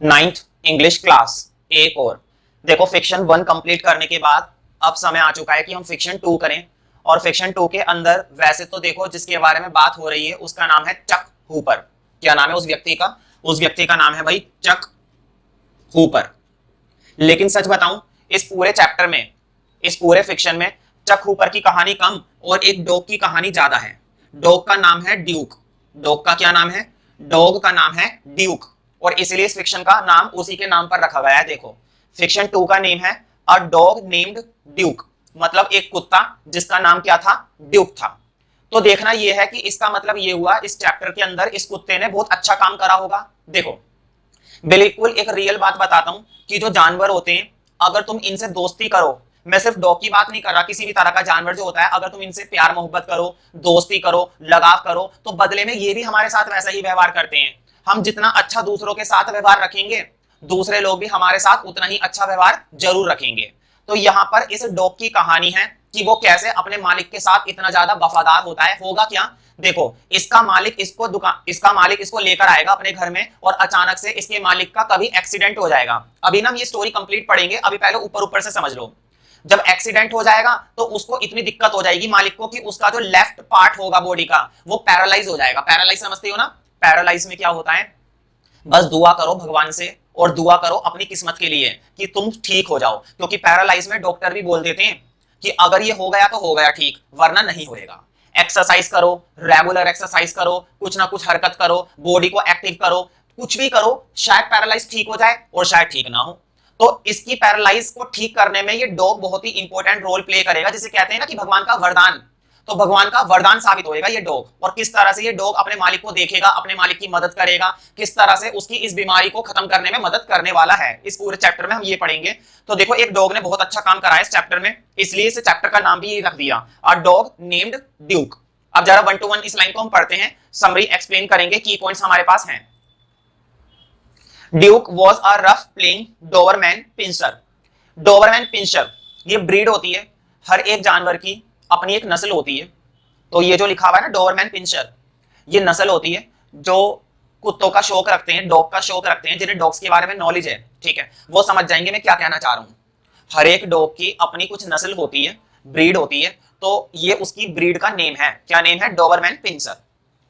Ninth English class एक और। देखो फिक्शन वन कंप्लीट करने के बाद अब समय आ चुका है कि हम फिक्शन टू करें। और फिक्शन टू के अंदर वैसे तो देखो जिसके बारे में बात हो रही है उसका नाम है चक हूपर। क्या नाम है उस व्यक्ति का? उस व्यक्ति का नाम है भाई चक हूपर। लेकिन सच बताऊं, इस पूरे चैप्टर में, इस पूरे फिक्शन में चक हूपर की कहानी कम और एक डॉग की कहानी ज्यादा है। डॉग का नाम है ड्यूक। डॉग का क्या नाम है? डॉग का नाम है ड्यूक। और इसलिए इस फिक्शन का नाम उसी के नाम पर रखा गया है। देखो फिक्शन टू का नेम है अ डॉग नेम्ड ड्यूक, मतलब एक कुत्ता जिसका नाम क्या था? ड्यूक था। तो देखना यह है कि इसका मतलब ये हुआ इस चैप्टर के अंदर इस कुत्ते ने बहुत अच्छा काम करा होगा। देखो बिल्कुल एक रियल बात बताता हूं कि जो जानवर होते हैं, अगर तुम इनसे दोस्ती करो, मैं सिर्फ डॉग की बात नहीं कर रहा, किसी भी तरह का जानवर जो होता है, अगर तुम इनसे प्यार मोहब्बत करो, दोस्ती करो, लगाव करो, तो बदले में ये भी हमारे साथ वैसा ही व्यवहार करते हैं। हम जितना अच्छा दूसरों के साथ व्यवहार रखेंगे, दूसरे लोग भी हमारे साथ उतना ही अच्छा व्यवहार जरूर रखेंगे। तो यहाँ पर इस डॉग की कहानी है कि वो कैसे अपने मालिक के साथ इतना ज्यादा वफादार होता है। होगा क्या? देखो इसका मालिक इसको लेकर आएगा अपने घर में और अचानक से इसके मालिक का कभी एक्सीडेंट हो जाएगा। अभी ना हम ये स्टोरी कंप्लीट पढ़ेंगे, अभी पहले ऊपर ऊपर से समझ लो। जब एक्सीडेंट हो जाएगा तो उसको इतनी दिक्कत हो जाएगी मालिक को कि उसका जो लेफ्ट पार्ट होगा बॉडी का वो पैरालाइज हो जाएगा। पैरालाइज समझते हो ना? पैरालाइज में क्या होता है? बस दुआ करो भगवान से और दुआ करो अपनी किस्मत के लिए कि तुम ठीक हो जाओ, क्योंकि पैरालाइज में डॉक्टर भी बोल देते हैं कि अगर ये हो गया तो हो गया ठीक, वरना नहीं होएगा। एक्सरसाइज करो, रेगुलर एक्सरसाइज करो, कुछ ना कुछ हरकत करो, बॉडी को एक्टिव करो, कुछ भी करो, शायद पैरालाइज ठीक हो जाए और शायद ठीक ना हो। तो इसकी पैरालाइज को ठीक करने में ये डॉग बहुत ही इंपॉर्टेंट रोल प्ले करेगा, जिसे कहते हैं ना कि भगवान का वरदान। तो भगवान का वरदान साबित होएगा ये डॉग। और किस तरह से ये डॉग अपने मालिक को देखेगा, अपने मालिक की मदद करेगा, किस तरह से उसकी इस बीमारी को खत्म करने में मदद करने वाला है, इस पूरे चैप्टर में हम ये पढ़ेंगे। तो देखो एक डॉग ने बहुत अच्छा काम करा है इस चैप्टर में, इसलिए इस चैप्टर का नाम भी ये रख दिया, अ डॉग नेम्ड ड्यूक। अब जरा वन टू वन इस लाइन को हम पढ़ते हैं, समरी एक्सप्लेन करेंगे, की पॉइंट्स हमारे पास हैं। Duke was a rough playing Doberman pinscher. Doberman pinscher ये ब्रीड होती है, हर एक जानवर की अपनी एक नस्ल होती है। तो ये जो लिखा हुआ है ना डोबरमैन पिंचर, ये नस्ल होती है जो कुत्तों का शौक रखते हैं, डॉग का शौक रखते हैं, जिन्हें डॉग्स के बारे में नॉलेज है, ठीक है, वो समझ जाएंगे मैं क्या कहना चाह रहा हूं। हर एक डॉग की अपनी कुछ नस्ल होती है, ब्रीड होती है। तो ये उसकी ब्रीड का नेम है। क्या नेम है? Doberman pinscher.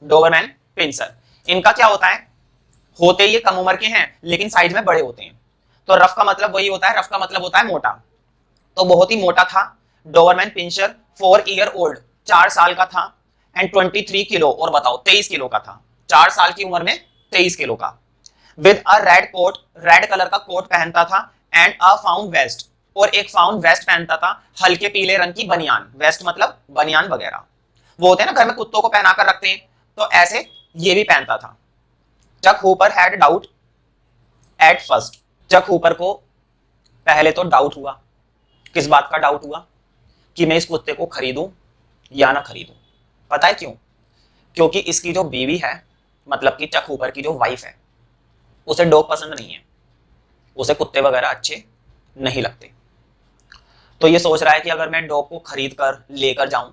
Doberman pinscher. इनका क्या होता है? होते ये कम उम्र के हैं लेकिन साइज में बड़े होते हैं। तो रफ का मतलब वही होता है, रफ का मतलब होता है मोटा। तो बहुत ही मोटा था डोबरमैन पिंचर, 4 ईयर ओल्ड, 4 साल का था, एंड 23 किलो, और बताओ 23 किलो का था, 4 साल की उम्र में 23 किलो का। With a red coat, red colour का कोट पहनता था, एंड अ फाउंड वेस्ट, और एक फाउंड वेस्ट पहनता था, हल्के पीले रंग की बनियान, वेस्ट मतलब बनियान वगैरह, वो होते हैं ना घर में कुत्तों को पहनाकर रखते हैं, तो ऐसे ये भी पहनता था। Chuck Hooper had doubt at first. Chuck Hooper को पहले तो डाउट हुआ। किस बात का डाउट हुआ? कि मैं इस कुत्ते को खरीदूं या ना खरीदूं। पता है क्यों? क्योंकि इसकी जो बीवी है, मतलब कि चक हूपर की जो वाइफ है, उसे डॉग पसंद नहीं है, उसे कुत्ते वगैरह अच्छे नहीं लगते। तो ये सोच रहा है कि अगर मैं डॉग को खरीद कर लेकर जाऊं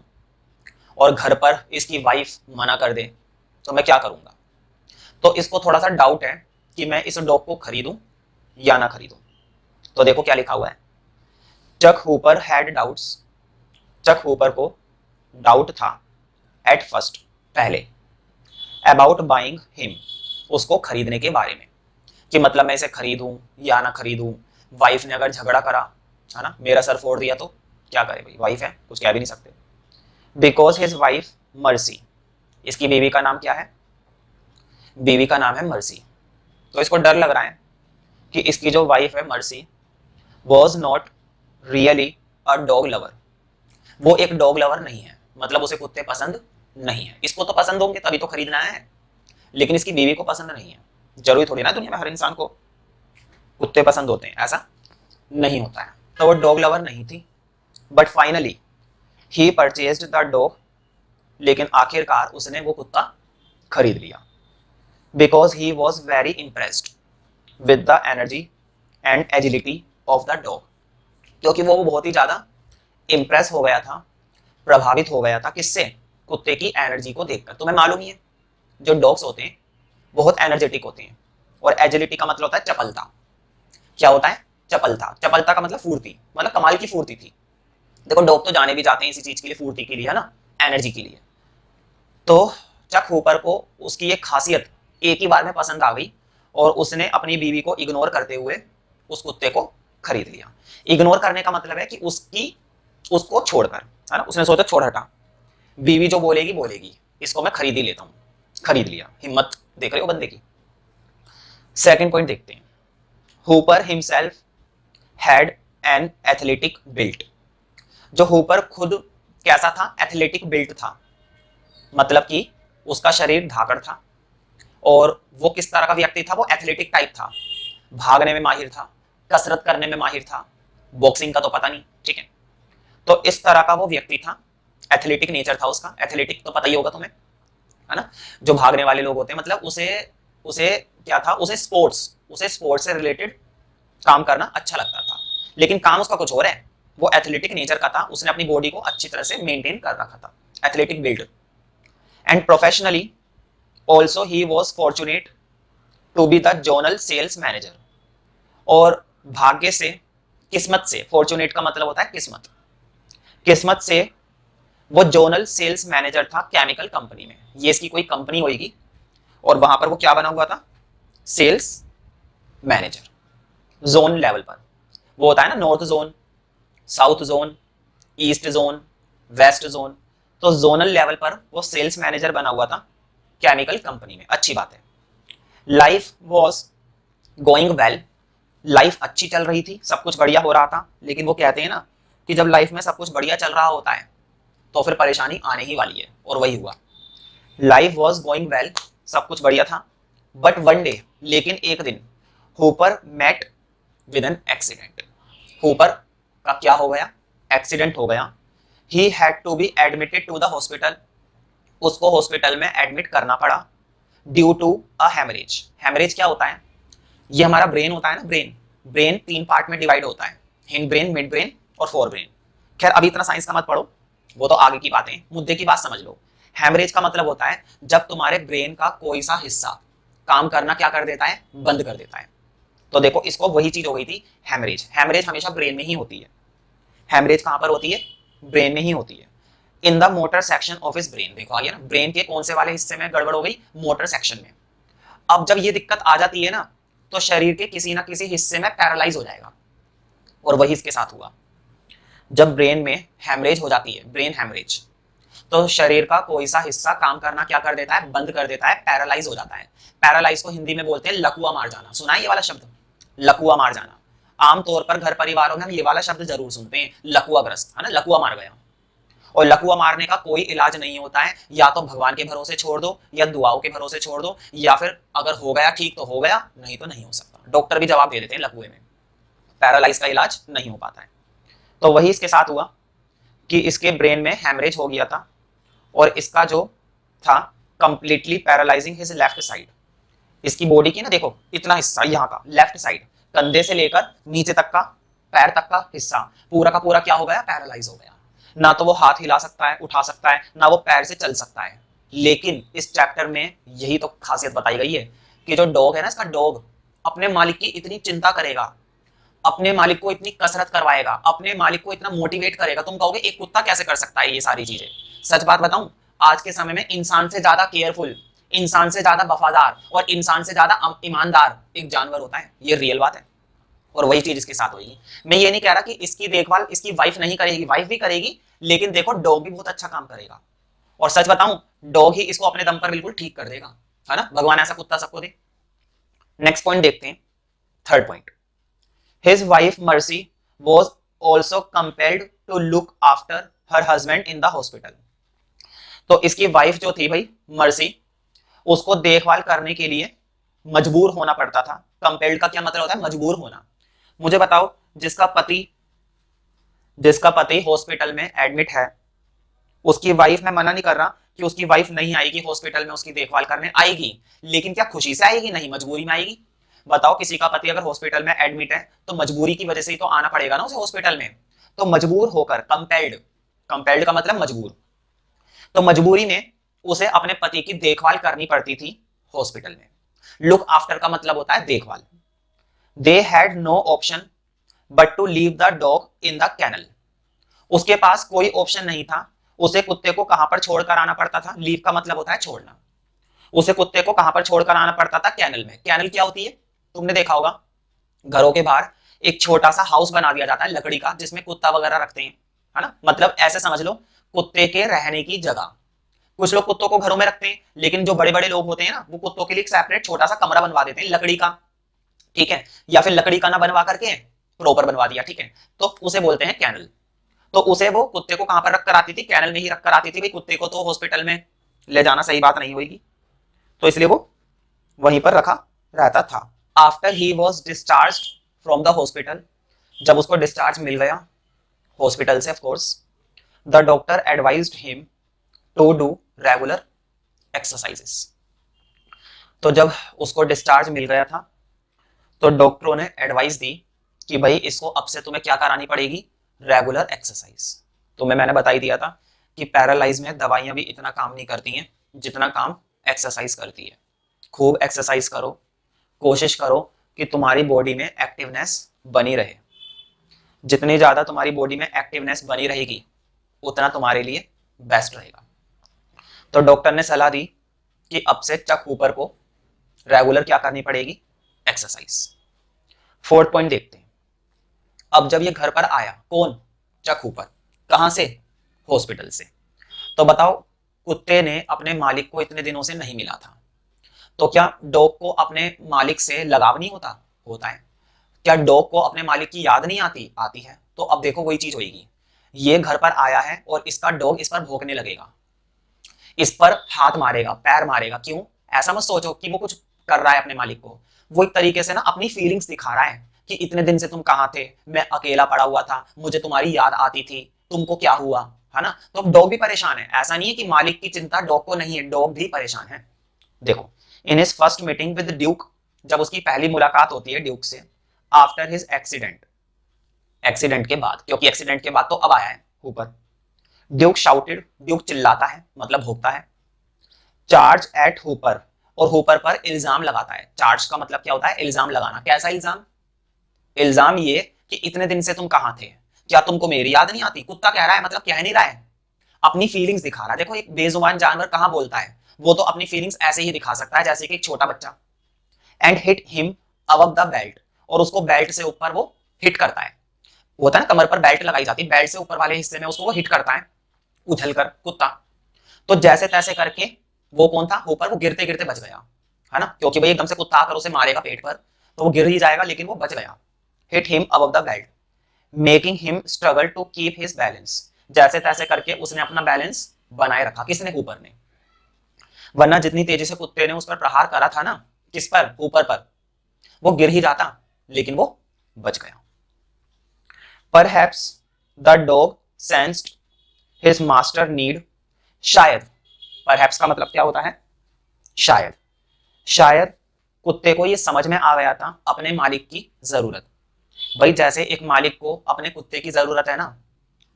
और घर पर इसकी वाइफ मना कर दे तो मैं क्या करूंगा। तो इसको थोड़ा सा डाउट है कि मैं इस डॉग को खरीदूं या ना खरीदूं। तो देखो क्या लिखा हुआ है, Chuck Hooper had doubts. Chuck Hooper को डाउट था एट फर्स्ट, पहले, अबाउट बाइंग हिम, उसको खरीदने के बारे में, कि मतलब मैं इसे खरीदूं या ना खरीदूं। वाइफ ने अगर झगड़ा करा, है ना, मेरा सर फोड़ दिया तो क्या करे भाई, वाइफ है, कुछ कह भी नहीं सकते। बिकॉज हिज वाइफ मर्सी, इसकी बीवी का नाम क्या है? बीवी का नाम है मर्सी। तो इसको डर लग रहा है कि इसकी जो वाइफ है mercy was not really a dog lover, वो एक डॉग लवर नहीं है, मतलब उसे कुत्ते पसंद नहीं है। इसको तो पसंद होंगे तभी तो खरीदना है, लेकिन इसकी बीवी को पसंद नहीं है। जरूरी थोड़ी ना दुनिया में हर इंसान को कुत्ते पसंद होते हैं, ऐसा नहीं होता है। तो वो डॉग लवर नहीं थी। But finally he purchased the dog, लेकिन आखिरकार उसने वो कुत्ता खरीद लिया। Because he was very impressed with the energy and agility of the dog, क्योंकि वो बहुत ही ज्यादा इंप्रेस हो गया था, प्रभावित हो गया था, किससे? कुत्ते की एनर्जी को देखकर। तुम्हें मालूम ही है जो डॉग्स होते हैं बहुत एनर्जेटिक होते हैं, और एजिलिटी का मतलब होता है चपलता। क्या होता है? चपलता। चपलता का मतलब फुर्ती, मतलब कमाल की फुर्ती थी। देखो डॉग तो जाने भी जाते हैं इसी चीज के लिए, फुर्ती के लिए, है ना, एनर्जी के लिए। तो चक हूपर को उसकी एक खासियत एक ही बार में पसंद आ गई और उसने अपनी बीवी को इग्नोर करते हुए उस कुत्ते को खरीद लिया। इग्नोर करने का मतलब है कि उसको छोड़कर, है ना, उसने सोचा छोड़ हटा, बीवी जो बोलेगी बोलेगी, इसको मैं खरीद ही लेता हूं। खरीद लिया। हिम्मत देख रहे हो बंदे की। सेकंड पॉइंट देखते हैं। Hooper himself had an athletic built. जो हूपर खुद कैसा था? एथलेटिक बिल्ट था, मतलब कि उसका शरीर धाकड़ था और वो किस तरह का व्यक्ति था? वो एथलेटिक टाइप था, भागने में माहिर था, कसरत करने में माहिर था, बॉक्सिंग का तो पता नहीं, ठीक है। तो इस तरह का वो व्यक्ति था, एथलेटिक नेचर था उसका। एथलेटिक तो पता ही होगा तुम्हें, है ना, जो भागने वाले लोग होते हैं, मतलब उसे उसे क्या था? उसे स्पोर्ट्स से रिलेटेड काम करना अच्छा लगता था, लेकिन काम उसका कुछ और है। वो एथलेटिक नेचर का था, उसने अपनी बॉडी को अच्छी तरह से मेंटेन कर रखा था, athletic build. And professionally also he was fortunate to be the zonal sales manager. और भाग्य से, किस्मत से, फॉर्चुनेट का मतलब होता है किस्मत, किस्मत से वो जोनल सेल्स मैनेजर था केमिकल कंपनी में। ये इसकी कोई कंपनी होगी और वहां पर वो क्या बना हुआ था? Sales manager. जोन लेवल पर वो होता है ना, north zone, south zone, east zone, west zone. तो जोनल लेवल पर वो सेल्स मैनेजर बना हुआ था केमिकल कंपनी में। अच्छी बात है। Life was going well. Life अच्छी चल रही थी, सब कुछ बढ़िया हो रहा था, लेकिन वो कहते हैं ना कि जब लाइफ में सब कुछ बढ़िया चल रहा होता है तो फिर परेशानी आने ही वाली है, और वही हुआ। लाइफ वॉज गोइंग वेल, सब कुछ बढ़िया था, बट वन डे, लेकिन एक दिन, Hooper met with an accident. Hooper का क्या हो गया? एक्सीडेंट हो गया। He had to be admitted to the hospital. उसको हॉस्पिटल में एडमिट करना पड़ा due to a haemorrhage. Haemorrhage क्या होता है? ये हमारा ब्रेन होता है ना, ब्रेन। ब्रेन 3 पार्ट में डिवाइड होता है, हिंड ब्रेन, मिड ब्रेन और फोर ब्रेन। खैर अभी इतना साइंस का मत पढ़ो, वो तो आगे की बातें, मुद्दे की बात समझ लो। हेमरेज का मतलब होता है जब तुम्हारे ब्रेन का कोई सा हिस्सा काम करना क्या कर देता है? बंद कर देता है। तो देखो इसको वही चीज हो गई थी, हेमरेज। हेमरेज हमेशा ब्रेन में ही होती है। हेमरेज कहां पर होती है? ब्रेन में ही होती है। In the motor section of इस ब्रेन। देखो आ गया ना, ब्रेन के कौन से वाले हिस्से में गड़बड़ हो गई? मोटर सेक्शन में। अब जब ये दिक्कत आ जाती है ना, तो शरीर के किसी ना किसी हिस्से में पैरालाइज हो जाएगा, और वही इसके साथ हुआ। जब ब्रेन में हैमरेज हो जाती है, ब्रेन हैमरेज, तो शरीर का कोई सा हिस्सा काम करना क्या कर देता है? बंद कर देता है, पैरालाइज हो जाता है। पैरालाइज को हिंदी में बोलते हैं लकवा मार जाना। सुना है ये वाला शब्द, लकवा मार जाना? आमतौर पर घर परिवारों में हम ये वाला शब्द जरूर सुनते हैं, लकवा ग्रस्त, है ना, लकवा मार गया। और लकवा मारने का कोई इलाज नहीं होता है, या तो भगवान के भरोसे छोड़ दो, या दुआओं के भरोसे छोड़ दो, या फिर अगर हो गया ठीक तो हो गया, नहीं तो नहीं हो सकता। डॉक्टर भी जवाब दे देते हैं लकवे में, पैरालाइज का इलाज नहीं हो पाता है। तो वही इसके साथ हुआ कि इसके ब्रेन में हैमरेज हो गया था, और इसका जो था completely paralysing his left side. इसकी बॉडी की ना देखो इतना हिस्सा यहाँ का, लेफ्ट साइड, कंधे से लेकर नीचे तक का, पैर तक का हिस्सा पूरा का पूरा क्या हो गया? पैरालाइज हो गया। ना तो वो हाथ हिला सकता है, उठा सकता है, ना वो पैर से चल सकता है। लेकिन इस चैप्टर में यही तो खासियत बताई गई है कि जो डॉग है ना, इसका डॉग अपने मालिक की इतनी चिंता करेगा, अपने मालिक को इतनी कसरत करवाएगा, अपने मालिक को इतना मोटिवेट करेगा। तुम कहोगे एक कुत्ता कैसे कर सकता है ये सारी चीजें? सच बात बताऊं, आज के समय में इंसान से ज्यादा केयरफुल, इंसान से ज्यादा वफादार और इंसान से ज्यादा ईमानदार एक जानवर होता है। ये रियल बात है, और वही चीज इसके साथ होगी। मैं ये नहीं कह रहा कि इसकी देखभाल इसकी वाइफ नहीं करेगी, वाइफ भी करेगी, लेकिन देखो डॉग भी बहुत अच्छा काम करेगा। और सच बताऊं, डॉग ही इसको अपने दम पर बिल्कुल ठीक कर देगा, है ना, भगवान ऐसा कुत्ता सबको दे। नेक्स्ट पॉइंट देखते हैं, third point. His wife Mercy was also compelled to look after her husband in the hospital. तो इसकी वाइफ जो थी भाई मर्सी, उसको देखभाल करने के लिए मजबूर होना पड़ता था। कंपेल्ड का क्या मतलब होता है? मजबूर होना। मुझे बताओ, जिसका पति हॉस्पिटल में एडमिट है, उसकी वाइफ, मैं मना नहीं कर रहा कि उसकी वाइफ नहीं आएगी हॉस्पिटल में उसकी देखभाल करने, आएगी, लेकिन क्या खुशी से आएगी? नहीं, मजबूरी में आएगी। बताओ, किसी का पति अगर हॉस्पिटल में एडमिट है तो मजबूरी की वजह से ही तो आना पड़ेगा ना उसे हॉस्पिटल में। तो मजबूर होकर, कंपेल्ड, कंपेल्ड का मतलब मजबूर, तो मजबूरी में उसे अपने पति की देखभाल करनी पड़ती थी हॉस्पिटल में। लुक आफ्टर का मतलब होता है देखभाल। They had no option but to leave the dog in the kennel. उसके पास कोई ऑप्शन नहीं था, उसे कुत्ते को कहां पर छोड़कर आना पड़ता था। लीव का मतलब होता है छोड़ना। उसे कुत्ते को कहां पर छोड़कर आना पड़ता था, कैनल में। कैनल क्या होती है, तुमने देखा होगा, घरों के बाहर एक छोटा सा हाउस बना दिया जाता है लकड़ी का, जिसमें कुत्ता वगैरह रखते हैं, है ना। मतलब ऐसे समझ लो, कुत्ते के रहने की जगह। कुछ लोग कुत्तों को घरों में रखते हैं, लेकिन जो बड़े बड़े लोग होते हैं ना, वो कुत्तों के लिए एक सेपरेट छोटा सा कमरा बनवा देते हैं लकड़ी का, ठीक है। या फिर लकड़ी का ना बनवा करके प्रॉपर बनवा दिया, ठीक है, तो उसे बोलते हैं कैनल। तो उसे वो कुत्ते को कहां पर रखकर आती थी, कैनल में ही रखकर आती थी। भाई कुत्ते को तो हॉस्पिटल में ले जाना सही बात नहीं होगी, तो इसलिए वो वहीं पर रखा रहता था। After he was discharged from the hospital, जब उसको डिस्चार्ज मिल गया हॉस्पिटल से, of course, the doctor advised him to do regular exercises. तो जब उसको डिस्चार्ज मिल गया था, तो डॉक्टरों ने एडवाइस दी कि भाई इसको अब से तुम्हें क्या करानी पड़ेगी, रेगुलर एक्सरसाइज। तुम्हें मैंने बता ही दिया था कि पैरालाइज में दवाइयां भी इतना काम नहीं करती हैं जितना काम एक्सरसाइज करती है। खूब एक्सरसाइज करो, कोशिश करो कि तुम्हारी बॉडी में एक्टिवनेस बनी रहे। जितनी ज्यादा तुम्हारी बॉडी में एक्टिवनेस बनी रहेगी, उतना तुम्हारे लिए बेस्ट रहेगा। तो डॉक्टर ने सलाह दी कि अब से चक हूपर को रेगुलर क्या करनी पड़ेगी, एक्सरसाइज। फोर्थ पॉइंट देखते हैं। अब जब ये घर पर आया, कौन, चक हूपर, कहां से, हॉस्पिटल से। तो बताओ, कुत्ते ने अपने मालिक को इतने दिनों से नहीं मिला था, तो क्या डॉग को अपने मालिक से लगाव नहीं होता, होता है। क्या डॉग को अपने मालिक की याद नहीं आती, आती है। तो अब देखो वही चीज होगी, ये घर पर आया है और इसका डॉग इस पर भौंकने लगेगा, इस पर हाथ मारेगा, पैर मारेगा। क्यों, ऐसा मत सोचो कि वो कुछ कर रहा है अपने मालिक को, वो एक तरीके से ना अपनी फीलिंग्स दिखा रहा है कि इतने दिन से तुम कहां थे, मैं अकेला पड़ा हुआ था, मुझे तुम्हारी याद आती थी, तुमको क्या हुआ, है ना। तो अब डॉग भी परेशान है, ऐसा नहीं है कि मालिक की चिंता डॉग को नहीं है, डॉग भी परेशान है। देखो, in his first meeting with Duke, जब उसकी पहली मुलाकात होती है ड्यूक से, आफ्टर हिज एक्सीडेंट, एक्सीडेंट के बाद, क्योंकि एक्सीडेंट के बाद तो अब आया है ऊपर। ड्यूक शाउटेड, ड्यूक चिल्लाता है, मतलब भोगता है। चार्ज एट हुपर, और हुपर पर इल्जाम लगाता है। चार्ज का मतलब क्या होता है, इल्जाम लगाना। कैसा इल्जाम, इल्जाम ये कि इतने दिन से तुम कहां थे, क्या तुमको मेरी याद नहीं आती। कुत्ता कह रहा है, मतलब कह नहीं रहा है, अपनी फीलिंग्स दिखा रहा है। देखो, एक बेजुबान जानवर कहां बोलता है, वो तो अपनी फीलिंग्स ऐसे ही दिखा सकता है जैसे कि एक छोटा बच्चा। And hit him above the belt, और उसको बेल्ट से ऊपर वो हिट करता है। वो होता है ना, कमर पर बेल्ट लगाई जाती है, बेल्ट से ऊपर वाले हिस्से में उसको वो हिट करता है, उछलकर कुत्ता। तो जैसे तैसे करके वो कौन था, ऊपर, वो गिरते गिरते बच गया, है ना, क्योंकि भाई एकदम से कुत्ता आकर उसे मारेगा पेट पर, तो वो गिर ही जाएगा, लेकिन वो बच गया। Hit him above the belt, making him struggle to keep his balance. जैसे तैसे करके उसने अपना बैलेंस बनाए रखा, किसने, ऊपर ने। वरना जितनी तेजी से कुत्ते ने उस पर प्रहार करा था ना, किस पर, ऊपर पर, वो गिर ही जाता, लेकिन वो बच गया। Perhaps the dog sensed his master need, शायद, परहैप्स का मतलब क्या होता है, शायद, शायद कुत्ते को ये समझ में आ गया था अपने मालिक की जरूरत। भाई जैसे एक मालिक को अपने कुत्ते की जरूरत है ना,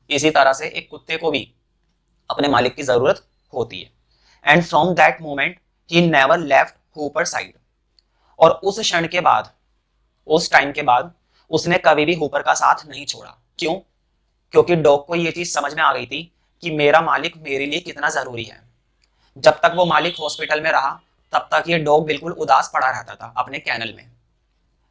इसी तरह से एक कुत्ते को भी अपने मालिक की जरूरत होती है। And from that moment he never left Hooper side, और उस क्षण के बाद, उस टाइम के बाद उसने कभी भी हुपर का साथ नहीं छोड़ा। क्यों, क्योंकि डॉग को ये चीज समझ में आ गई थी कि मेरा मालिक मेरे लिए कितना जरूरी है। जब तक वो मालिक हॉस्पिटल में रहा, तब तक ये डॉग बिल्कुल उदास पड़ा रहता था अपने कैनल में,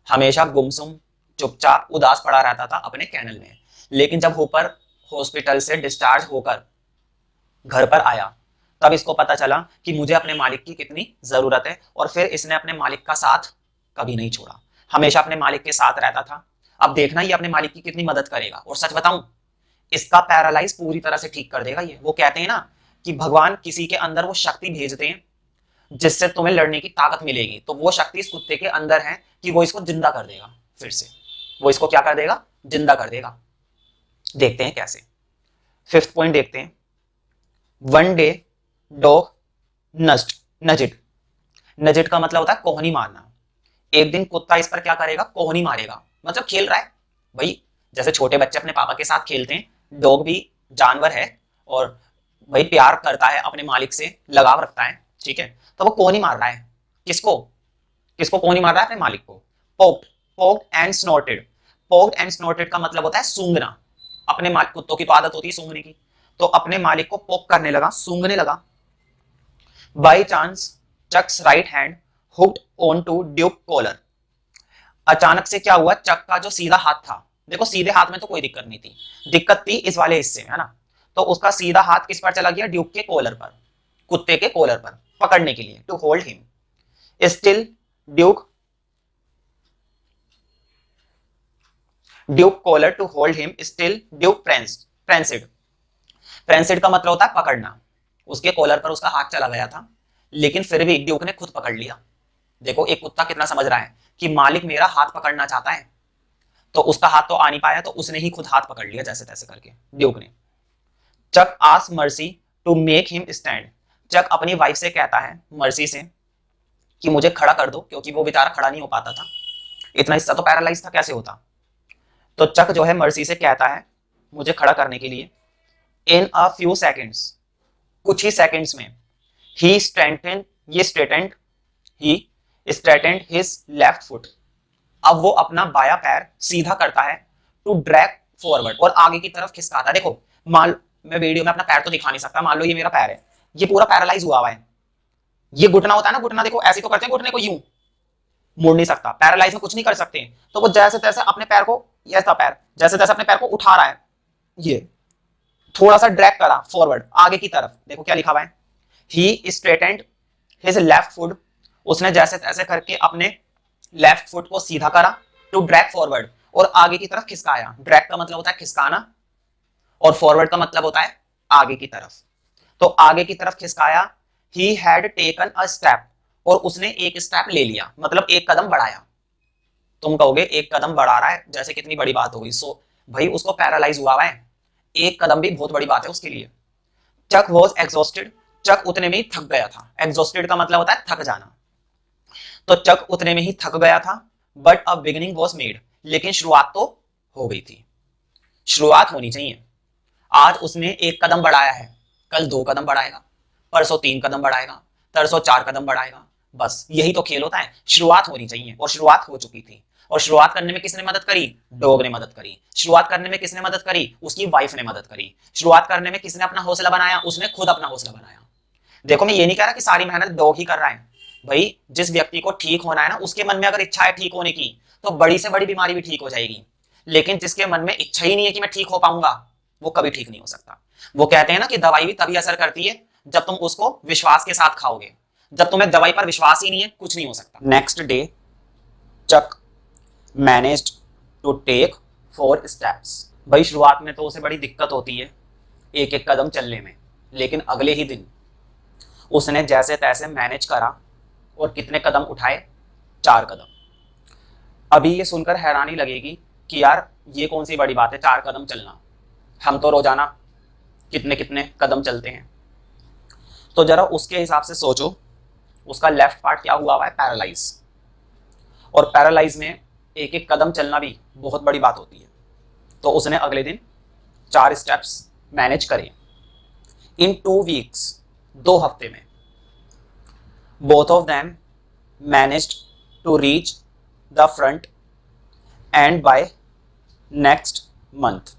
हमेशा गुमसुम, चुपचाप, उदास पड़ा रहता था अपने कैनल में। लेकिन जब हुपर हॉस्पिटल से डिस्चार्ज होकर घर पर आया, तब इसको पता चला कि मुझे अपने मालिक की कितनी जरूरत है, और फिर इसने अपने मालिक का साथ कभी नहीं छोड़ा, हमेशा अपने मालिक के साथ रहता था। अब देखना ये अपने मालिक की कितनी मदद करेगा। और सच बताऊं, इसका पैरालाइज पूरी तरह से ठीक कर देगा ये। वो कहते हैं ना कि भगवान किसी के अंदर वो शक्ति भेजते हैं जिससे तुम्हें लड़ने की ताकत मिलेगी, तो वो शक्ति इस कुत्ते के अंदर है कि वो इसको जिंदा कर देगा, फिर से वो इसको क्या कर देगा, जिंदा कर देगा। देखते हैं कैसे। फिफ्थ पॉइंट देखते हैं। वन डे डॉग नस्ट नजिट, नजिट का मतलब होता है कोहनी मारना। एक दिन कुत्ता इस पर क्या करेगा, कोहनी मारेगा, मतलब खेल रहा है। भाई जैसे छोटे बच्चे अपने पापा के साथ खेलते हैं, डॉग भी जानवर है और भाई प्यार करता है अपने मालिक से, लगाव रखता है, ठीक है। तो वो कोहनी मार रहा है, किसको, किसको कौन ही मार रहा है? अपने मालिक को। Poked, poked and स्नॉटेड। Poked and स्नॉटेड का मतलब होता है सूंघना। अपने मालिक, कुत्तों की तो आदत होती है सूंघने की, तो अपने मालिक को पोक करने लगा, सूंघने लगा। By chance Chuck's right hand hooked on to Duke collar. अचानक से क्या हुआ, चक का जो सीधा हाथ था, देखो सीधे हाथ में तो कोई दिक्कत नहीं थी, दिक्कत थी इस वाले हिस्से में, है ना। तो उसका सीधा हाथ किस पर चला गया? ड्यूक के कॉलर पर, कुत्ते के कॉलर पर पकड़ने के लिए, to hold him. Still Duke, Duke collar to hold him, still Duke pranced. Pranced का मतलब होता है पकड़ना। उसके कॉलर पर उसका हाथ चला गया था, लेकिन फिर भी ड्यूक ने खुद पकड़ लिया। देखो एक कुत्ता कितना समझ रहा है कि मालिक मेरा हाथ पकड़ना चाहता है, तो उसका हाथ तो आ नहीं पाया, तो उसने ही खुद हाथ पकड़ लिया जैसे तैसे करके, ड्यूक ने। Chuck ask Mercy to make him stand. Chuck अपनी वाइफ से कहता है, मर्सी से, कि मुझे खड़ा कर दो, क्योंकि वो बेचारा खड़ा नहीं हो पाता था, इतना हिस्सा तो पैरालाइज था, कैसे होता। तो चक जो है मर्सी से कहता है मुझे खड़ा करने के लिए। इन अ फ्यू सेकेंड्स, कुछ ही सेकेंड्स में, ही स्ट्रेंथेंड, ये स्ट्रेटेंड, ही स्ट्रेटेंड हिज लेफ्ट फुट। अब वो अपना बाया पैर सीधा करता है, टू ड्रैग फॉरवर्ड, और आगे की तरफ खिसकाता है। देखो मान, मैं वीडियो में अपना पैर तो दिखा नहीं सकता, मान लो ये मेरा पैर है, ये पूरा पैरालाइज हुआ हुआ है। ये घुटना होता है ना, घुटना देखो ऐसे तो करते हैं, घुटने को यूं मोड़ नहीं सकता, पैरालाइज में कुछ नहीं कर सकते। तो वो जैसे तैसे अपने पैर को, ये था पैर, जैसे तैसे अपने पैर को उठा रहा है, ये थोड़ा सा ड्रैग करा फॉरवर्ड आगे की तरफ। देखो क्या लिखा हुआ है, ही स्ट्रेटेंड हिज लेफ्ट फुट, उसने जैसे तैसे करके अपने लेफ्ट फुट को सीधा करा, टू ड्रैग फॉरवर्ड, और आगे की तरफ खिसकाया। ड्रैग का मतलब होता है खिसकाना, और फॉरवर्ड का मतलब होता है आगे की तरफ। तो आगे की तरफ खिसकाया। He had taken a step, और उसने एक स्टेप ले लिया, मतलब एक कदम बढ़ाया। तुम कहोगे एक कदम बढ़ा रहा है, जैसे कितनी बड़ी बात होगी। सो भाई उसको पैरालाइज हुआ है, एक कदम भी बहुत बड़ी बात है उसके लिए। चक वॉज एग्जॉस्टेड, चक उतने में ही थक गया था। एग्जॉस्टेड का मतलब होता है थक जाना, तो चक उतने में ही थक गया था। But a beginning was made, लेकिन शुरुआत तो हो गई थी, शुरुआत होनी चाहिए। आज उसने एक कदम बढ़ाया है, कल 2 कदम बढ़ाएगा, परसों 3 कदम बढ़ाएगा, तरसों 4 कदम बढ़ाएगा। बस यही तो खेल होता है, शुरुआत होनी चाहिए, और शुरुआत हो चुकी थी। और शुरुआत करने में किसने मदद करी? डॉग ने मदद करी। शुरुआत करने में किसने मदद करी? उसकी वाइफ ने मदद करी। शुरुआत करने में किसने अपना हौसला बनाया? उसने खुद अपना हौसला बनाया। देखो मैं ये नहीं कह रहा कि सारी मेहनत डॉग ही कर रहा है, भाई जिस व्यक्ति को ठीक होना है ना, उसके मन में अगर इच्छा है ठीक होने की, तो बड़ी से बड़ी बीमारी भी ठीक हो जाएगी। लेकिन जिसके मन में इच्छा ही नहीं है कि मैं ठीक हो पाऊंगा, वो कभी ठीक नहीं हो सकता। वो कहते हैं ना कि दवाई भी तभी असर करती है जब तुम उसको विश्वास के साथ खाओगे। जब तुम्हें दवाई पर विश्वास ही नहीं है, कुछ नहीं हो सकता। Next day Chuck managed to take 4 steps. भाई शुरुआत में तो उसे बड़ी दिक्कत होती है एक एक कदम चलने में, लेकिन अगले ही दिन उसने जैसे तैसे मैनेज करा, और कितने कदम उठाए? 4 कदम। अभी ये सुनकर हैरानी लगेगी कि यार ये कौन सी बड़ी बात है 4 कदम चलना, हम तो रोजाना कितने कितने कदम चलते हैं। तो जरा उसके हिसाब से सोचो, उसका लेफ्ट पार्ट क्या हुआ है? पैरालाइज। और पैरालाइज में एक एक कदम चलना भी बहुत बड़ी बात होती है। तो उसने अगले दिन 4 स्टेप्स मैनेज करे। इन 2 वीक्स, 2 हफ्ते में, both of them managed to reach the front end by next month.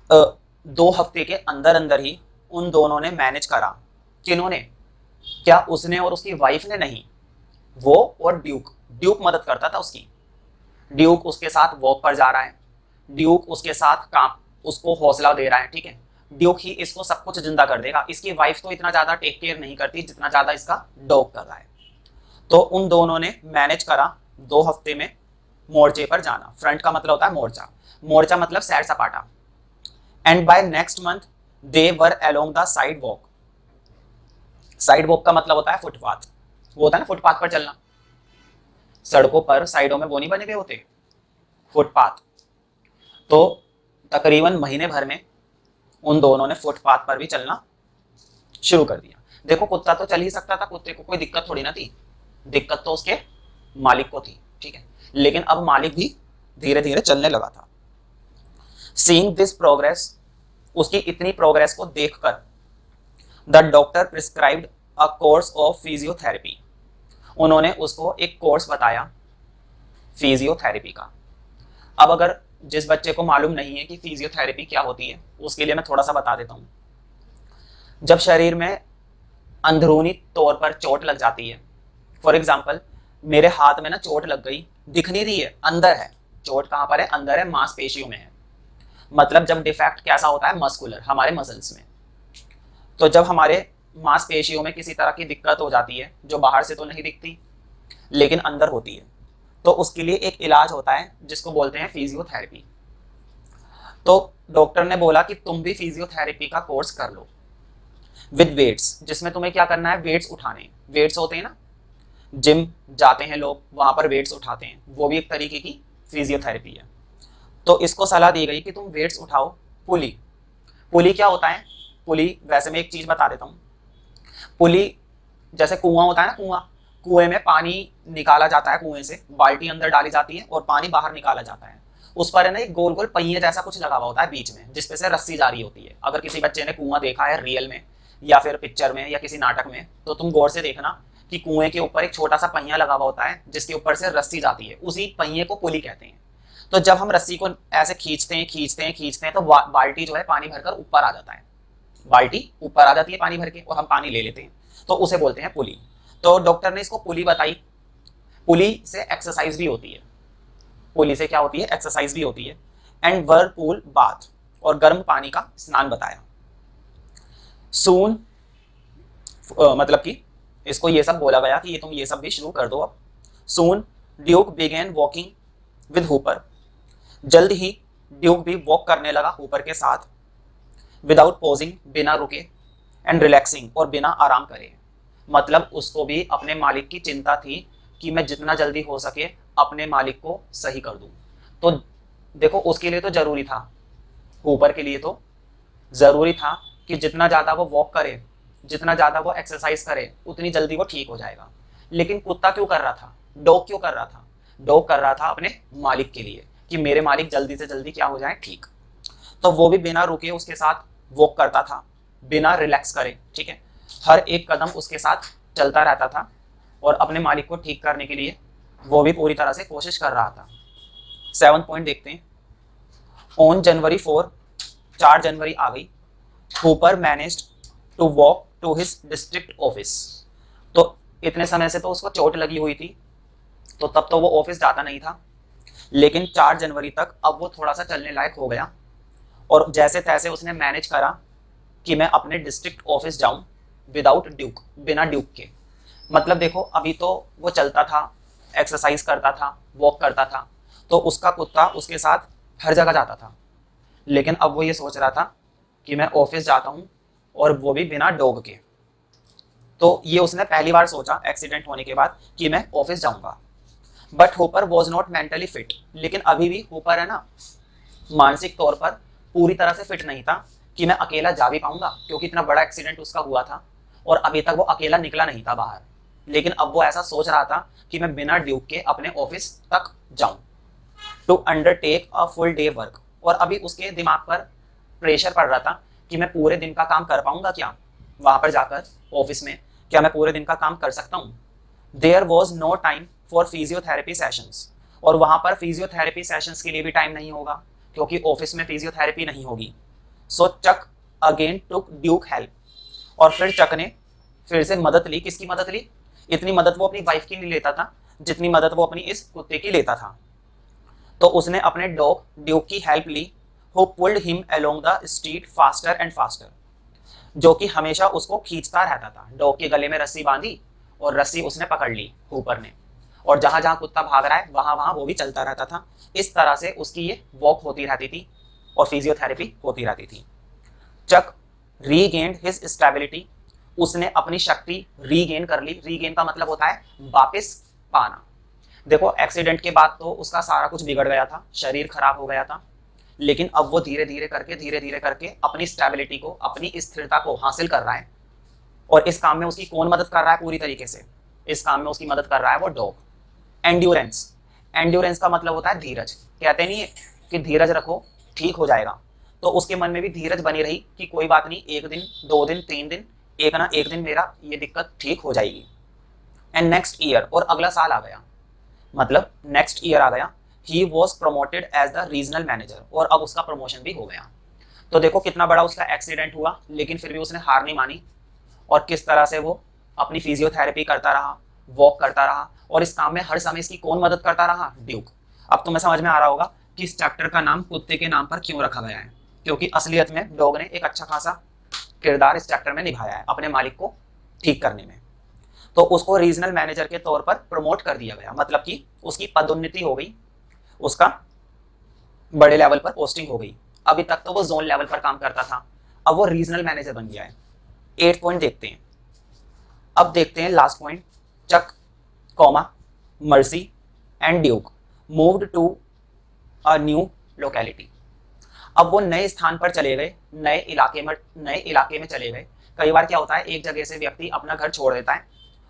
2 हफ्ते के अंदर अंदर ही उन दोनों ने मैनेज करा। किन्होंने? क्या उसने और उसकी वाइफ ने? नहीं, वो और ड्यूक। ड्यूक मदद करता था उसकी। ड्यूक उसके साथ वॉक पर जा रहा है, ड्यूक उसके साथ काम, उसको हौसला दे रहा है, ठीक है। ड्यूक ही इसको सब कुछ जिंदा कर देगा। इसकी वाइफ तो इतना ज्यादा टेक केयर नहीं करती जितना ज्यादा इसका डॉग कर रहा है। तो उन दोनों ने मैनेज करा 2 हफ्ते में मोर्चे पर जाना। फ्रंट का मतलब होता है मोर्चा, मोर्चा मतलब सैर सपाटा। And by next month they were along the sidewalk. Sidewalk का मतलब होता है फुटपाथ, वो होता है ना फुटपाथ पर चलना। सड़कों पर साइडों में वो नहीं बने हुए होते फुटपाथ। तो तकरीबन महीने भर में उन दोनों ने फुटपाथ पर भी चलना शुरू कर दिया। देखो कुत्ता तो चल ही सकता था, कुत्ते को कोई दिक्कत थोड़ी ना थी, दिक्कत तो उसके मालिक को थी, ठीक है। लेकिन अब मालिक भी धीरे धीरे चलने लगा था। सीइंग दिस प्रोग्रेस, उसकी इतनी प्रोग्रेस को देखकर the doctor prescribed a course of physiotherapy, उन्होंने उसको एक कोर्स बताया फिजियोथेरेपी का। अब अगर जिस बच्चे को मालूम नहीं है कि फिजियोथेरेपी क्या होती है, उसके लिए मैं थोड़ा सा बता देता हूँ। जब शरीर में अंदरूनी तौर पर चोट लग जाती है, फॉर एग्जाम्पल मेरे हाथ में ना चोट लग गई, दिख नहीं रही है, अंदर है चोट। कहाँ पर है? अंदर है, मांसपेशियों में है। मतलब जब डिफेक्ट कैसा होता है? मस्कुलर, हमारे मसल्स में। तो जब हमारे मांसपेशियों में किसी तरह की दिक्कत हो जाती है जो बाहर से तो नहीं दिखती लेकिन अंदर होती है, तो उसके लिए एक इलाज होता है जिसको बोलते हैं फिजियोथेरेपी। तो डॉक्टर ने बोला कि तुम भी फिजियोथेरेपी का कोर्स कर लो विद वेट्स, जिसमें तुम्हें क्या करना है? वेट्स उठाने। वेट्स होते हैं ना, जिम जाते हैं लोग, वहां पर वेट्स उठाते हैं, वो भी एक तरीके की फिजियोथेरेपी है। तो इसको सलाह दी गई कि तुम वेट्स उठाओ। पुली, पुली क्या होता है? पुली, वैसे मैं एक चीज बता देता हूँ। पुली जैसे कुआं होता है ना, कुआं, कुएं में पानी निकाला जाता है, कुएं से बाल्टी अंदर डाली जाती है और पानी बाहर निकाला जाता है। उस पर है ना एक गोल गोल पहिए जैसा कुछ लगा हुआ होता है बीच में, जिसपे से रस्सी जारी होती है। अगर किसी बच्चे ने कुआं देखा है रियल में या फिर पिक्चर में या किसी नाटक में, तो तुम गौर से देखना कि कुएं के ऊपर एक छोटा सा पहिया लगा हुआ होता है जिसके ऊपर से रस्सी जाती है, उसी पहिए को पुली कहते हैं। तो जब हम रस्सी को ऐसे खींचते हैं खींचते हैं खींचते हैं तो बाल्टी जो है पानी भरकर ऊपर आ जाता है, बाल्टी ऊपर आ जाती है पानी भर के और हम पानी ले लेते हैं, तो उसे बोलते हैं पुली। तो डॉक्टर ने इसको पुली बताई। पुली से एक्सरसाइज भी होती है, पुली से क्या होती है? एक्सरसाइज भी होती है। एंड वर्लपूल बाथ, और गर्म पानी का स्नान बताया। सून मतलब कि इसको ये सब बोला गया कि ये तुम ये सब भी शुरू कर दो अब। Soon Duke began walking with Hooper, जल्द ही ड्यूक भी वॉक करने लगा हुपर के साथ। विदाउट पॉजिंग, बिना रुके। एंड रिलैक्सिंग, और बिना आराम करे। मतलब उसको भी अपने मालिक की चिंता थी कि मैं जितना जल्दी हो सके अपने मालिक को सही कर दूं। तो देखो उसके लिए तो जरूरी था, ऊपर के लिए तो जरूरी था कि जितना ज्यादा वो वॉक करे, जितना ज्यादा वो एक्सरसाइज करे, उतनी जल्दी वो ठीक हो जाएगा। लेकिन कुत्ता क्यों कर रहा था? डॉग क्यों कर रहा था? डॉग कर रहा था अपने मालिक के लिए कि मेरे मालिक जल्दी से जल्दी क्या हो जाए? ठीक। तो वो भी बिना रुके उसके साथ वॉक करता था, बिना रिलैक्स करे, ठीक है। हर एक कदम उसके साथ चलता रहता था और अपने मालिक को ठीक करने के लिए वो भी पूरी तरह से कोशिश कर रहा था। 7 पॉइंट देखते हैं। ऑन जनवरी 4, 4 जनवरी आ गई। Hooper managed to walk to his district office. तो इतने समय से तो उसको चोट लगी हुई थी, तो तब तो वो ऑफिस जाता नहीं था, लेकिन 4 जनवरी तक अब वो थोड़ा सा चलने लायक हो गया और जैसे तैसे उसने मैनेज करा कि मैं अपने डिस्ट्रिक्ट ऑफिस जाऊं विदाउट ड्यूक, बिना ड्यूक के। मतलब देखो अभी तो वो चलता था, एक्सरसाइज करता था, वॉक करता था, तो उसका कुत्ता उसके साथ हर जगह जाता था। लेकिन अब वो ये सोच रहा था कि मैं ऑफिस जाता हूँ और वो भी बिना डॉग के। तो ये उसने पहली बार सोचा एक्सीडेंट होने के बाद कि मैं ऑफिस जाऊंगा। But hopper was not mentally fit, लेकिन अभी भी होपर है ना, मानसिक तौर पर पूरी तरह से फिट नहीं था कि मैं अकेला जा भी पाऊंगा, क्योंकि इतना बड़ा एक्सीडेंट उसका हुआ था और अभी तक वो अकेला निकला नहीं था बाहर। लेकिन अब वो ऐसा सोच रहा था कि मैं बिना ड्यूक के अपने ऑफिस तक जाऊं to undertake a full day work. और अभी उसके दिमाग पर प्रेशर पड़ रहा था कि मैं पूरे दिन का काम कर पाऊंगा क्या वहां पर जाकर ऑफिस में, क्या मैं पूरे दिन का काम कर सकता हूँ। There was no time for physiotherapy sessions, और वहां पर फिजियोथेरेपी सेशंस के लिए भी टाइम नहीं होगा क्योंकि ऑफिस में फिजियोथेरेपी नहीं होगी। सो चक अगेन टुक ड्यूक हेल्प, और फिर चक ने फिर से मदद ली। किसकी मदद ली? इतनी मदद वो अपनी वाइफ की नहीं लेता था जितनी मदद वो अपनी इस कुत्ते की लेता था। तो उसने अपने डॉग ड्यूक की हेल्प ली, who pulled him along the street faster and faster, जो कि हमेशा उसको खींचता रहता था। डॉग के गले में रस्सी बांधी और रस्सी उसने पकड़ ली ऊपर ने, और जहां जहां कुत्ता भाग रहा है वहां वहां वो भी चलता रहता था। इस तरह से उसकी ये वॉक होती रहती थी और फिजियोथेरेपी होती रहती थी। चक रीगेन्ड हिज स्टेबिलिटी, उसने अपनी शक्ति रीगेन कर ली। रीगेन का मतलब होता है वापस पाना। देखो एक्सीडेंट के बाद तो उसका सारा कुछ बिगड़ गया था, शरीर खराब हो गया था, लेकिन अब वो धीरे धीरे करके अपनी स्टेबिलिटी को, अपनी स्थिरता को हासिल कर रहा है। और इस काम में उसकी कौन मदद कर रहा है? पूरी तरीके से इस काम में उसकी मदद कर रहा है वो डॉग। एंड्योरेंस, एंड्योरेंस का मतलब होता है धीरज। कहते नहीं है कि धीरज रखो ठीक हो जाएगा, तो उसके मन में भी धीरज बनी रही कि कोई बात नहीं, 1 दिन 2 दिन 3 दिन, एक ना एक दिन मेरा ये दिक्कत ठीक हो जाएगी। एंड नेक्स्ट ईयर, और अगला साल आ गया, मतलब नेक्स्ट ईयर आ गया, he was promoted as the regional manager, और अब उसका प्रमोशन भी हो गया। तो देखो कितना बड़ा उसका एक्सीडेंट हुआ, लेकिन फिर भी उसने हार नहीं मानी, और किस तरह से वो अपनी फिजियोथेरेपी करता रहा, वॉक करता रहा, और इस काम में हर समय इसकी कौन मदद करता रहा, ड्यूक। अब तुम्हें समझ में आ रहा होगा कि इस चैप्टर का नाम कुत्ते के नाम पर क्यों रखा गया है, क्योंकि असलियत में डॉग ने एक अच्छा खासा किरदार इस चैप्टर में निभाया है अपने मालिक को ठीक करने में। तो उसको रीजनल मैनेजर के तौर पर प्रमोट कर दिया गया, मतलब कि उसकी पदोन्नति हो गई, उसका बड़े लेवल पर पोस्टिंग हो गई। अभी तक तो वो जोन लेवल पर काम करता था, अब वो रीजनल मैनेजर बन गया है। 8 पॉइंट देखते हैं। अब देखते हैं last point, Chuck comma Mercy and Duke moved to a new locality. अब वो नए स्थान पर चले गए, नए इलाके में चले गए। कई बार क्या होता है, एक जगह से व्यक्ति अपना घर छोड़ देता है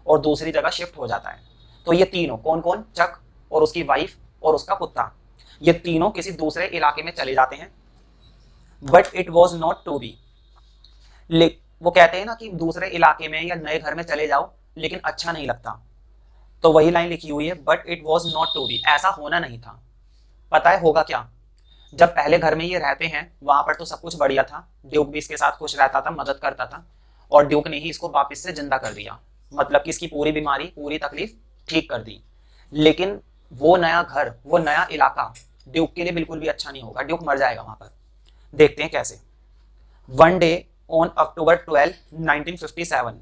और दूसरी जगह शिफ्ट हो जाता है। तो ये तीनों कौन कौन, चक और उसकी वाइफ और उसका कुत्ता, ये तीनों किसी दूसरे इलाके में चले जाते हैं। But it was not to be, वो कहते हैं ना कि दूसरे इलाके में या नए घर में चले जाओ लेकिन अच्छा नहीं लगता, तो वही लाइन लिखी हुई है, but it was not to be, ऐसा होना नहीं था। पता है होगा क्या, जब पहले घर में ये रहते हैं वहां पर तो सब कुछ बढ़िया था, ड्यूक भी इसके साथ खुश रहता था, मदद करता था, और ड्यूक ने ही इसको वापस से जिंदा कर दिया, मतलब कि इसकी पूरी बीमारी, पूरी तकलीफ ठीक कर दी। लेकिन वो नया घर, वो नया इलाका ड्यूक के लिए बिल्कुल भी अच्छा नहीं होगा, ड्यूक मर जाएगा वहां पर। देखते हैं कैसे। वन डे ऑन अक्टूबर 12, 1957,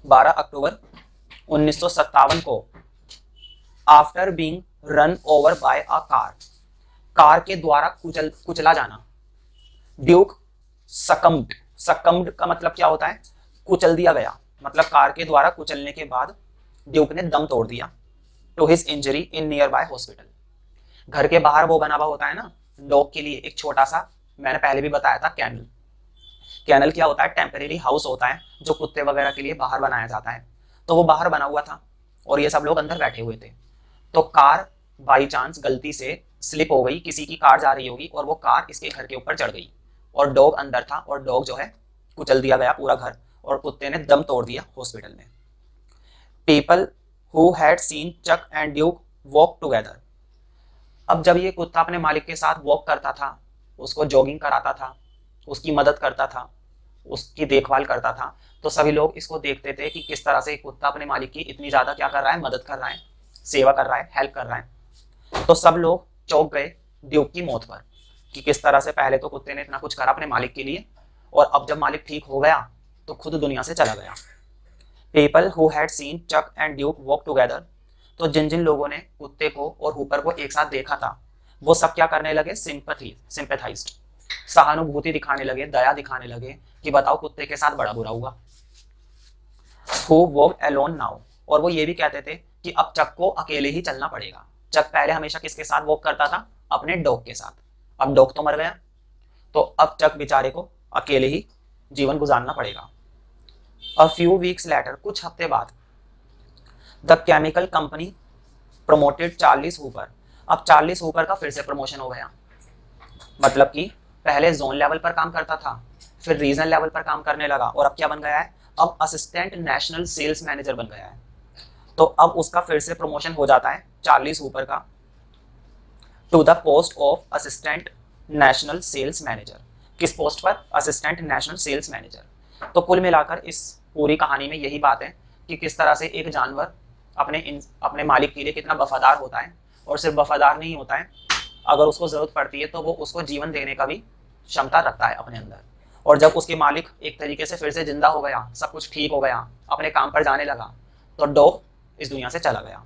12 अक्टूबर 1957 को, after being run over by a car के द्वारा कुचला जाना, ड्यूक सकम्ड का मतलब क्या होता है, कुचल दिया गया, मतलब कार के द्वारा कुचलने के बाद ड्यूक ने दम तोड़ दिया। To his injury in nearby hospital, घर के बाहर वो बना हुआ होता है ना डॉग के लिए एक छोटा सा, मैंने पहले भी बताया था, कैनल। कैनल क्या होता है, टेम्परेरी हाउस होता है जो कुत्ते वगैरह के लिए बाहर बनाया जाता है। तो वो बाहर बना हुआ था और ये सब लोग अंदर बैठे हुए थे। तो कार बाई चांस गलती से स्लिप हो गई, किसी की कार जा रही होगी और वो कार इसके घर के ऊपर चढ़ गई, और डॉग अंदर था, और डॉग जो है कुचल दिया गया पूरा घर, और कुत्ते ने दम तोड़ दिया हॉस्पिटल में। People who had seen Chuck and Duke walk together, अब जब ये कुत्ता अपने मालिक के साथ वॉक करता था, उसको जॉगिंग कराता था, उसकी मदद करता था, उसकी देखभाल करता था, तो सभी लोग इसको देखते थे कि किस तरह से कुत्ता अपने मालिक की इतनी ज्यादा क्या कर रहा है, मदद कर रहा है, सेवा कर रहा है, हेल्प कर रहा है। तो सब लोग चौंक गए ड्यूक की मौत पर, कि किस तरह से पहले तो कुत्ते ने इतना कुछ करा अपने मालिक के लिए, और अब जब मालिक ठीक हो गया तो खुद दुनिया से चला गया। People who had seen Chuck and Duke walk together, तो जिन जिन लोगों ने कुत्ते को और हुपर को एक साथ देखा था, वो सब क्या करने लगे, सिंपैथाइज्ड, सहानुभूति दिखाने लगे, दया दिखाने लगे कि बताओ कुत्ते के साथ बड़ा बुरा हुआ। हु वॉक अलोन नाउ, और वो ये भी कहते थे कि अब चक को अकेले ही चलना पड़ेगा। चक पहले हमेशा किसके साथ वॉक करता था, अपने डॉग के साथ, अब डॉग तो मर गया, तो अब चक बेचारे को अकेले ही जीवन गुजारना पड़ेगा। अ फ्यू वीक्स लेटर, कुछ हफ्ते बाद, the chemical company promoted Charles Hooper, अब चार्लिस हुपर का फिर से प्रमोशन हो गया, मतलब कि पहले जोन लेवल पर काम करता था, फिर रीजनल लेवल पर काम करने लगा, और अब क्या बन गया है, अब असिस्टेंट नेशनल सेल्स मैनेजर बन गया है। तो अब उसका फिर से प्रमोशन हो जाता है चार्लिस हुपर का, to the post of assistant national sales manager, किस पोस्ट पर, असिस्टेंट नेशनल सेल्स मैनेजर। तो कुल मिलाकर इस पूरी कहानी में यही बात है कि किस तरह से एक जानवर अपने मालिक के लिए कितना वफादार होता है, और सिर्फ वफादार नहीं होता है, अगर उसको जरूरत पड़ती है तो वो उसको जीवन देने का भी क्षमता रखता है अपने अंदर। और जब उसके मालिक एक तरीके से फिर से जिंदा हो गया, सब कुछ ठीक हो गया, अपने काम पर जाने लगा, तो डॉग इस दुनिया से चला गया।